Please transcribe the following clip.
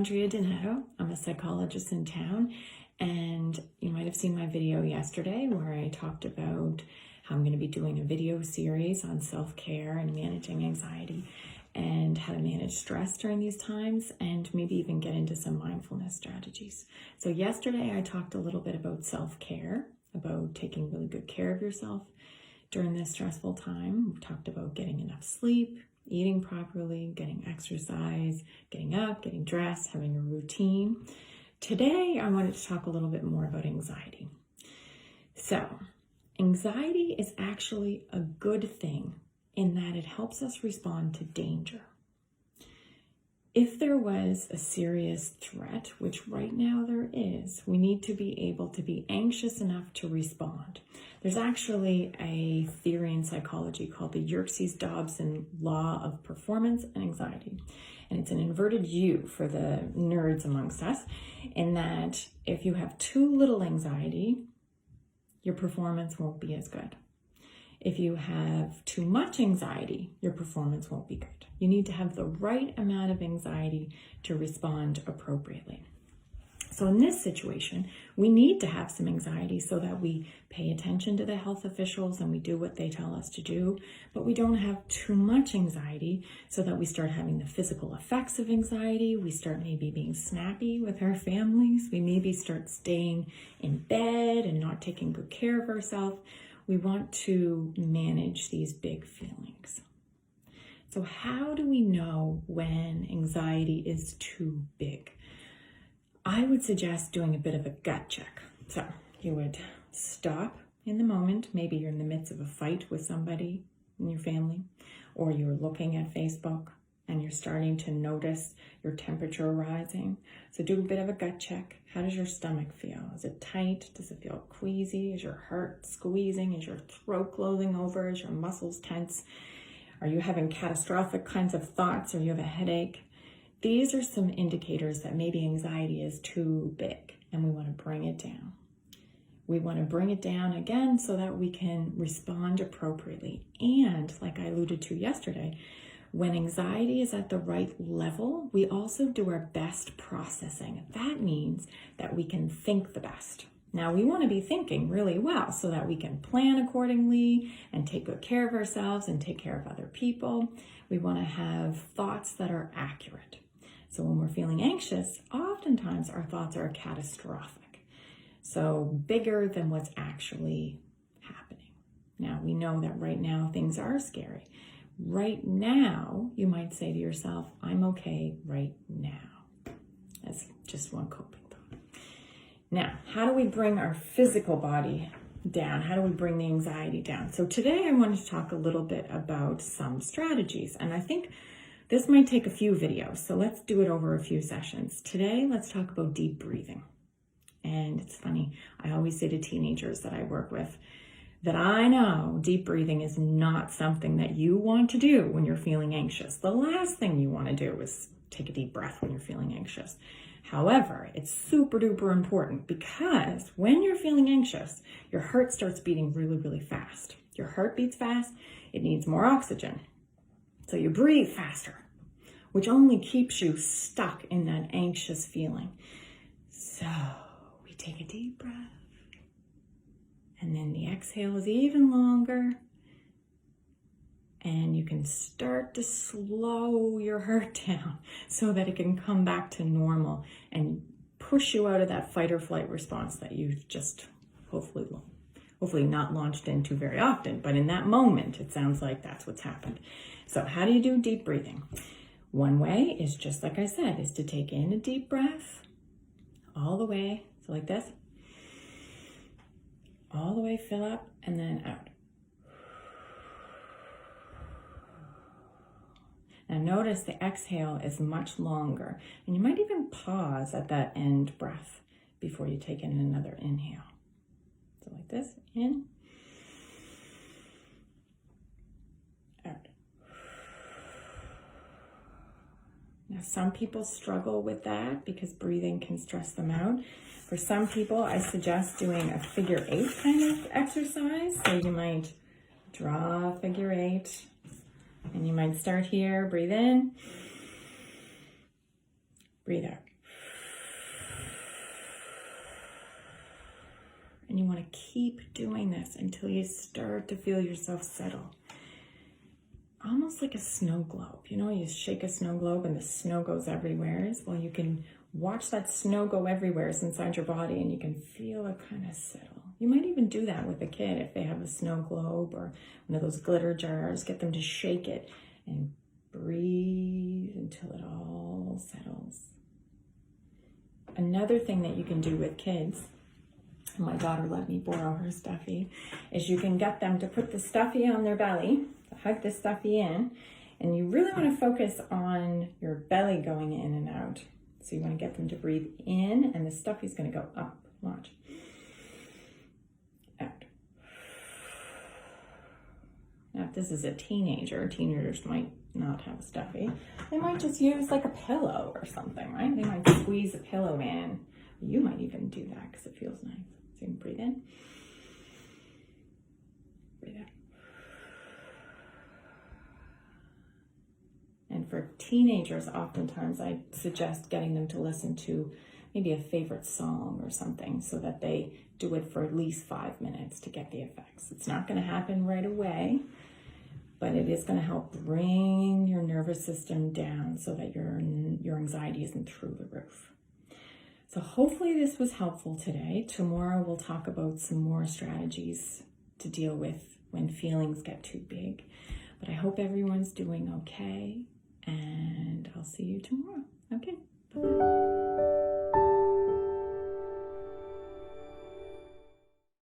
Andrea. I'm a psychologist in town, and you might have seen my video yesterday where I talked about how I'm going to be doing a video series on self-care and managing anxiety and how to manage stress during these times, and maybe even get into some mindfulness strategies. So yesterday I talked a little bit about self-care, about taking really good care of yourself during this stressful time. We talked about getting enough sleep, eating properly, getting exercise, getting up, getting dressed, having a routine. Today, I wanted to talk a little bit more about anxiety. So, anxiety is actually a good thing in that it helps us respond to danger. If there was a serious threat, which right now there is, we need to be able to be anxious enough to respond. There's actually a theory in psychology called the Yerkes-Dodson law of performance and anxiety. And it's an inverted U for the nerds amongst us, in that if you have too little anxiety, your performance won't be as good. If you have too much anxiety, your performance won't be good. You need to have the right amount of anxiety to respond appropriately. So in this situation, we need to have some anxiety so that we pay attention to the health officials and we do what they tell us to do, but we don't have too much anxiety so that we start having the physical effects of anxiety. We start maybe being snappy with our families. We maybe start staying in bed and not taking good care of ourselves. We want to manage these big feelings. So how do we know when anxiety is too big? I would suggest doing a bit of a gut check. So you would stop in the moment. Maybe you're in the midst of a fight with somebody in your family, or you're looking at Facebook and you're starting to notice your temperature rising. So do a bit of a gut check. How does your stomach feel? Is it tight? Does it feel queasy? Is your heart squeezing? Is your throat closing over? Is your muscles tense? Are you having catastrophic kinds of thoughts, or you have a headache? These are some indicators that maybe anxiety is too big and we want to bring it down. We want to bring it down again so that we can respond appropriately. And like I alluded to yesterday, when anxiety is at the right level, we also do our best processing. That means that we can think the best. Now, we want to be thinking really well so that we can plan accordingly and take good care of ourselves and take care of other people. We want to have thoughts that are accurate. So when we're feeling anxious, oftentimes our thoughts are catastrophic. So bigger than what's actually happening. Now, we know that right now things are scary. Right now, you might say to yourself, I'm okay right now. That's just one coping thought. Now, how do we bring our physical body down? How do we bring the anxiety down? So today I wanted to talk a little bit about some strategies, and I think this might take a few videos, so let's do it over a few sessions. Today, let's talk about deep breathing. And it's funny, I always say to teenagers that I work with that I know deep breathing is not something that you want to do when you're feeling anxious. The last thing you want to do is take a deep breath when you're feeling anxious. However, it's super duper important because when you're feeling anxious, your heart starts beating really, really fast. Your heart beats fast, it needs more oxygen. So you breathe faster, which only keeps you stuck in that anxious feeling. So we take a deep breath, and then the exhale is even longer, and you can start to slow your heart down so that it can come back to normal and push you out of that fight or flight response that you've just hopefully not launched into very often, but in that moment, it sounds like that's what's happened. So how do you do deep breathing? One way is just like I said, is to take in a deep breath all the way, so like this, all the way, fill up, and then out. Now notice the exhale is much longer, and you might even pause at that end breath before you take in another inhale. So like this, in, out. Now some people struggle with that because breathing can stress them out. For some people, I suggest doing a figure 8 kind of exercise. So you might draw a figure 8, and you might start here, breathe in, breathe out. And you want to keep doing this until you start to feel yourself settle. Almost like a snow globe. You know, you shake a snow globe and the snow goes everywhere. Well, you can watch that snow go everywhere inside your body and you can feel it kind of settle. You might even do that with a kid if they have a snow globe or one of those glitter jars. Get them to shake it and breathe until it all settles. Another thing that you can do with kids, my daughter let me borrow her stuffy, is you can get them to put the stuffy on their belly, hug the stuffy in, and you really want to focus on your belly going in and out. So you want to get them to breathe in, and the stuffy's going to go up. Watch. Out. Now, if this is a teenager, teenagers might not have a stuffy. They might just use like a pillow or something, right? They might squeeze a pillow in. You might even do that because it feels nice. So you can breathe in. Breathe out. And for teenagers, oftentimes I suggest getting them to listen to maybe a favorite song or something so that they do it for at least 5 minutes to get the effects. It's not going to happen right away, but it is going to help bring your nervous system down so that your anxiety isn't through the roof. So hopefully this was helpful today. Tomorrow we'll talk about some more strategies to deal with when feelings get too big. But I hope everyone's doing okay, and I'll see you tomorrow. Okay, bye-bye.